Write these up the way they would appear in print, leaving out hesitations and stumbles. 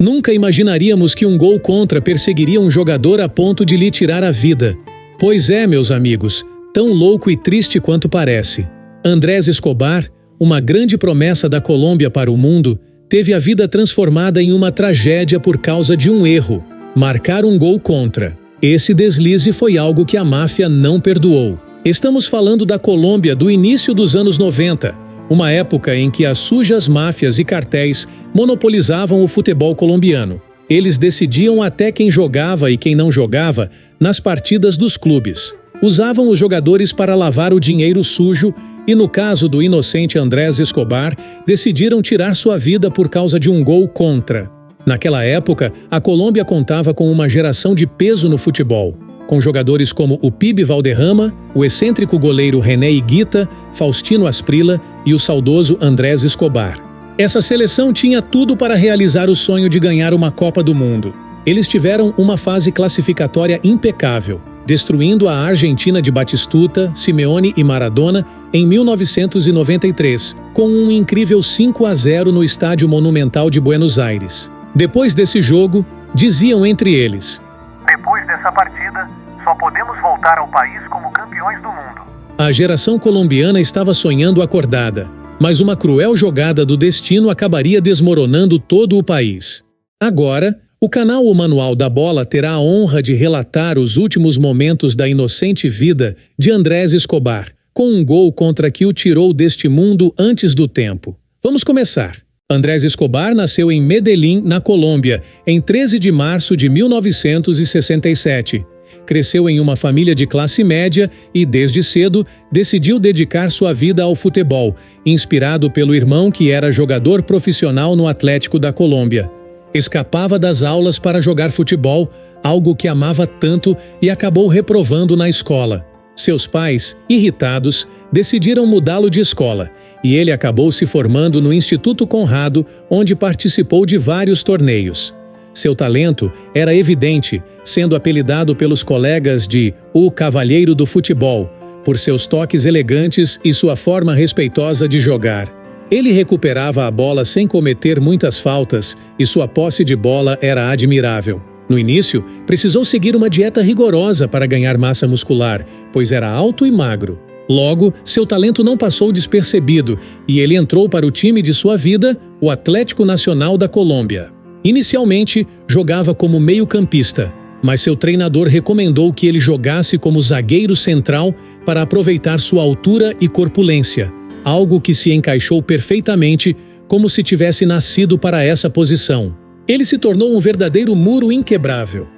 Nunca imaginaríamos que um gol contra perseguiria um jogador a ponto de lhe tirar a vida. Pois é, meus amigos, tão louco e triste quanto parece. Andrés Escobar, uma grande promessa da Colômbia para o mundo, teve a vida transformada em uma tragédia por causa de um erro: marcar um gol contra. Esse deslize foi algo que a máfia não perdoou. Estamos falando da Colômbia do início dos anos 90, uma época em que as sujas máfias e cartéis monopolizavam o futebol colombiano. Eles decidiam até quem jogava e quem não jogava nas partidas dos clubes. Usavam os jogadores para lavar o dinheiro sujo e, no caso do inocente Andrés Escobar, decidiram tirar sua vida por causa de um gol contra. Naquela época, a Colômbia contava com uma geração de peso no futebol, com jogadores como o Pibe Valderrama, o excêntrico goleiro René Higuita, Faustino Asprilla e o saudoso Andrés Escobar. Essa seleção tinha tudo para realizar o sonho de ganhar uma Copa do Mundo. Eles tiveram uma fase classificatória impecável, destruindo a Argentina de Batistuta, Simeone e Maradona em 1993, com um incrível 5-0 no Estádio Monumental de Buenos Aires. Depois desse jogo, diziam entre eles: "Depois dessa partida, só podemos voltar ao país como campeões do mundo." A geração colombiana estava sonhando acordada, mas uma cruel jogada do destino acabaria desmoronando todo o país. Agora, o canal O Manual da Bola terá a honra de relatar os últimos momentos da inocente vida de Andrés Escobar, com um gol contra que o tirou deste mundo antes do tempo. Vamos começar. Andrés Escobar nasceu em Medellín, na Colômbia, em 13 de março de 1967. Cresceu em uma família de classe média e, desde cedo, decidiu dedicar sua vida ao futebol, inspirado pelo irmão que era jogador profissional no Atlético da Colômbia. Escapava das aulas para jogar futebol, algo que amava tanto, e acabou reprovando na escola. Seus pais, irritados, decidiram mudá-lo de escola, e ele acabou se formando no Instituto Conrado, onde participou de vários torneios. Seu talento era evidente, sendo apelidado pelos colegas de "o Cavalheiro do Futebol", por seus toques elegantes e sua forma respeitosa de jogar. Ele recuperava a bola sem cometer muitas faltas, e sua posse de bola era admirável. No início, precisou seguir uma dieta rigorosa para ganhar massa muscular, pois era alto e magro. Logo, seu talento não passou despercebido e ele entrou para o time de sua vida, o Atlético Nacional da Colômbia. Inicialmente, jogava como meio-campista, mas seu treinador recomendou que ele jogasse como zagueiro central para aproveitar sua altura e corpulência, algo que se encaixou perfeitamente, como se tivesse nascido para essa posição. Ele se tornou um verdadeiro muro inquebrável.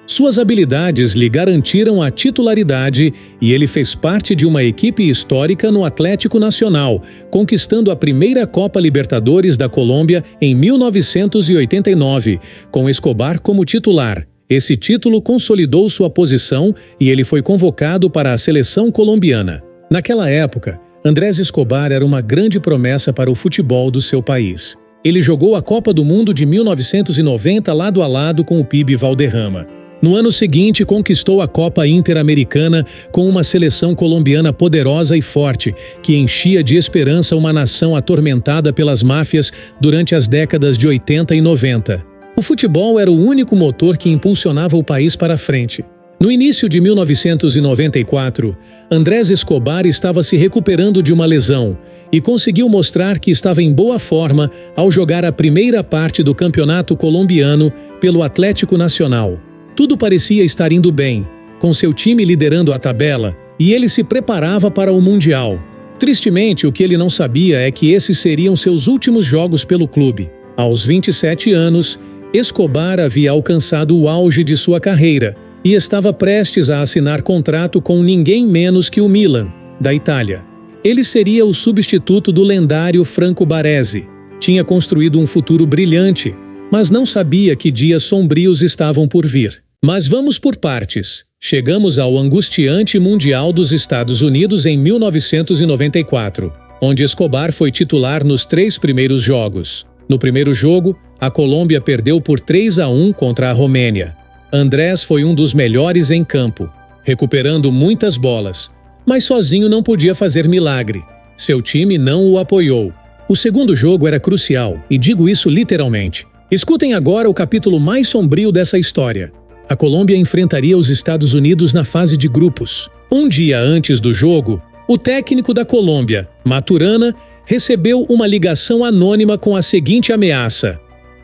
Suas habilidades lhe garantiram a titularidade e ele fez parte de uma equipe histórica no Atlético Nacional, conquistando a primeira Copa Libertadores da Colômbia em 1989, com Escobar como titular. Esse título consolidou sua posição e ele foi convocado para a seleção colombiana. Naquela época, Andrés Escobar era uma grande promessa para o futebol do seu país. Ele jogou a Copa do Mundo de 1990 lado a lado com o Pibe Valderrama. No ano seguinte, conquistou a Copa Interamericana com uma seleção colombiana poderosa e forte, que enchia de esperança uma nação atormentada pelas máfias durante as décadas de 80 e 90. O futebol era o único motor que impulsionava o país para frente. No início de 1994, Andrés Escobar estava se recuperando de uma lesão e conseguiu mostrar que estava em boa forma ao jogar a primeira parte do campeonato colombiano pelo Atlético Nacional. Tudo parecia estar indo bem, com seu time liderando a tabela, e ele se preparava para o Mundial. Tristemente, o que ele não sabia é que esses seriam seus últimos jogos pelo clube. Aos 27 anos, Escobar havia alcançado o auge de sua carreira e estava prestes a assinar contrato com ninguém menos que o Milan, da Itália. Ele seria o substituto do lendário Franco Baresi. Tinha construído um futuro brilhante, mas não sabia que dias sombrios estavam por vir. Mas vamos por partes. Chegamos ao angustiante Mundial dos Estados Unidos em 1994, onde Escobar foi titular nos 3 primeiros jogos. No primeiro jogo, a Colômbia perdeu por 3-1 contra a Romênia. Andrés foi um dos melhores em campo, recuperando muitas bolas, mas sozinho não podia fazer milagre. Seu time não o apoiou. O segundo jogo era crucial, e digo isso literalmente. Escutem agora o capítulo mais sombrio dessa história. A Colômbia enfrentaria os Estados Unidos na fase de grupos. Um dia antes do jogo, o técnico da Colômbia, Maturana, recebeu uma ligação anônima com a seguinte ameaça: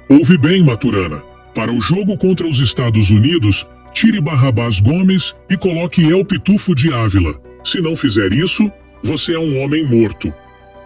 Ouve bem, Maturana. Para o jogo contra os Estados Unidos, tire Barrabás Gomes e coloque El Pitufo de Ávila. Se não fizer isso, você é um homem morto.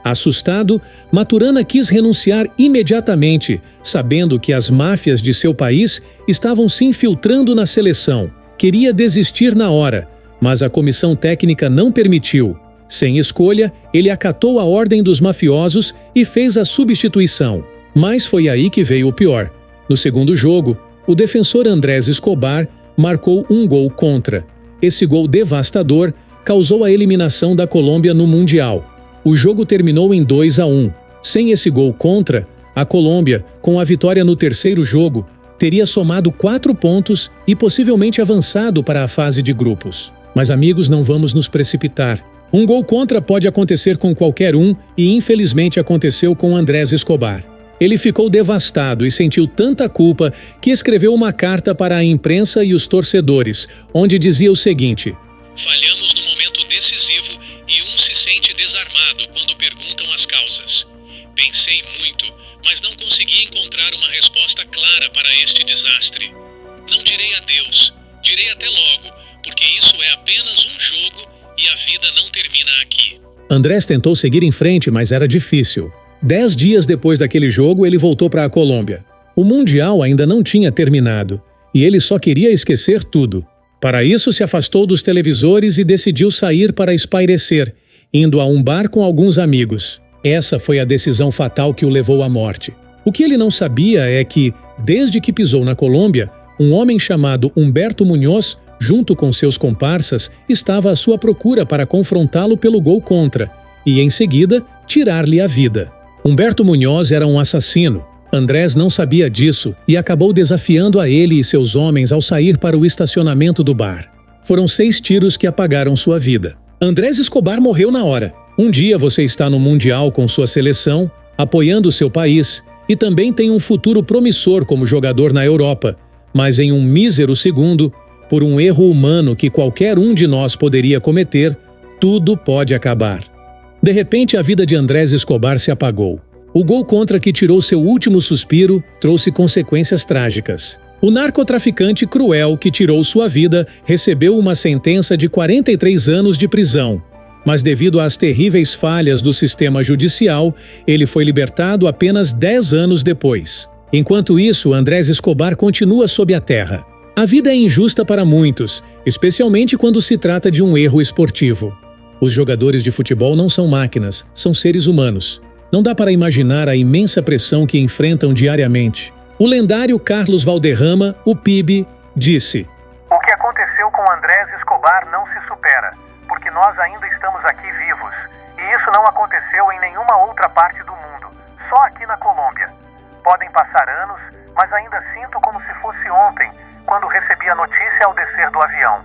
Assustado, Maturana quis renunciar imediatamente, sabendo que as máfias de seu país estavam se infiltrando na seleção. Queria desistir na hora, mas a comissão técnica não permitiu. Sem escolha, ele acatou a ordem dos mafiosos e fez a substituição. Mas foi aí que veio o pior. No segundo jogo, o defensor Andrés Escobar marcou um gol contra. Esse gol devastador causou a eliminação da Colômbia no Mundial. O jogo terminou em 2-1. Sem esse gol contra, a Colômbia, com a vitória no terceiro jogo, teria somado 4 pontos e possivelmente avançado para a fase de grupos. Mas, amigos, não vamos nos precipitar. Um gol contra pode acontecer com qualquer um e, infelizmente, aconteceu com Andrés Escobar. Ele ficou devastado e sentiu tanta culpa que escreveu uma carta para a imprensa e os torcedores, onde dizia o seguinte: falhamos no momento decisivo e se sente desarmado quando perguntam as causas. Pensei muito, mas não consegui encontrar uma resposta clara para este desastre. Não direi adeus, direi até logo, porque isso é apenas um jogo e a vida não termina aqui. Andrés tentou seguir em frente, mas era difícil. 10 dias depois daquele jogo, ele voltou para a Colômbia. O Mundial ainda não tinha terminado, e ele só queria esquecer tudo. Para isso, se afastou dos televisores e decidiu sair para espairecer, indo a um bar com alguns amigos. Essa foi a decisão fatal que o levou à morte. O que ele não sabia é que, desde que pisou na Colômbia, um homem chamado Humberto Munhoz, junto com seus comparsas, estava à sua procura para confrontá-lo pelo gol contra e, em seguida, tirar-lhe a vida. Humberto Munhoz era um assassino. Andrés não sabia disso e acabou desafiando a ele e seus homens ao sair para o estacionamento do bar. Foram 6 tiros que apagaram sua vida. Andrés Escobar morreu na hora. Um dia você está no Mundial com sua seleção, apoiando seu país, e também tem um futuro promissor como jogador na Europa, mas em um mísero segundo, por um erro humano que qualquer um de nós poderia cometer, tudo pode acabar. De repente, a vida de Andrés Escobar se apagou. O gol contra que tirou seu último suspiro trouxe consequências trágicas. O narcotraficante cruel que tirou sua vida recebeu uma sentença de 43 anos de prisão. Mas devido às terríveis falhas do sistema judicial, ele foi libertado apenas 10 anos depois. Enquanto isso, Andrés Escobar continua sob a terra. A vida é injusta para muitos, especialmente quando se trata de um erro esportivo. Os jogadores de futebol não são máquinas, são seres humanos. Não dá para imaginar a imensa pressão que enfrentam diariamente. O lendário Carlos Valderrama, o PIB, disse: o que aconteceu com Andrés Escobar não se supera, porque nós ainda estamos aqui vivos. E isso não aconteceu em nenhuma outra parte do mundo, só aqui na Colômbia. Podem passar anos, mas ainda sinto como se fosse ontem, quando recebi a notícia ao descer do avião.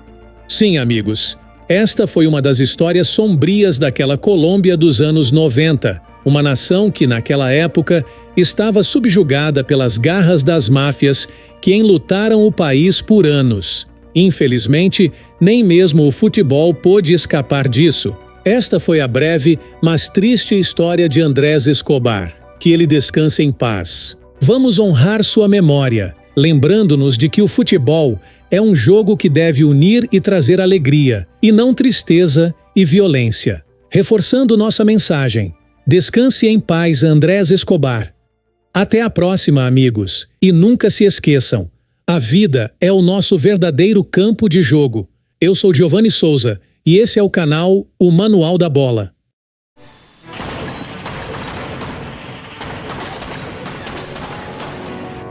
Sim, amigos. Esta foi uma das histórias sombrias daquela Colômbia dos anos 90, uma nação que, naquela época, estava subjugada pelas garras das máfias que enlutaram o país por anos. Infelizmente, nem mesmo o futebol pôde escapar disso. Esta foi a breve, mas triste história de Andrés Escobar. Que ele descanse em paz. Vamos honrar sua memória, lembrando-nos de que o futebol é um jogo que deve unir e trazer alegria, e não tristeza e violência. Reforçando nossa mensagem: descanse em paz, Andrés Escobar. Até a próxima, amigos, e nunca se esqueçam, a vida é o nosso verdadeiro campo de jogo. Eu sou Giovanni Souza, e esse é o canal O Manual da Bola.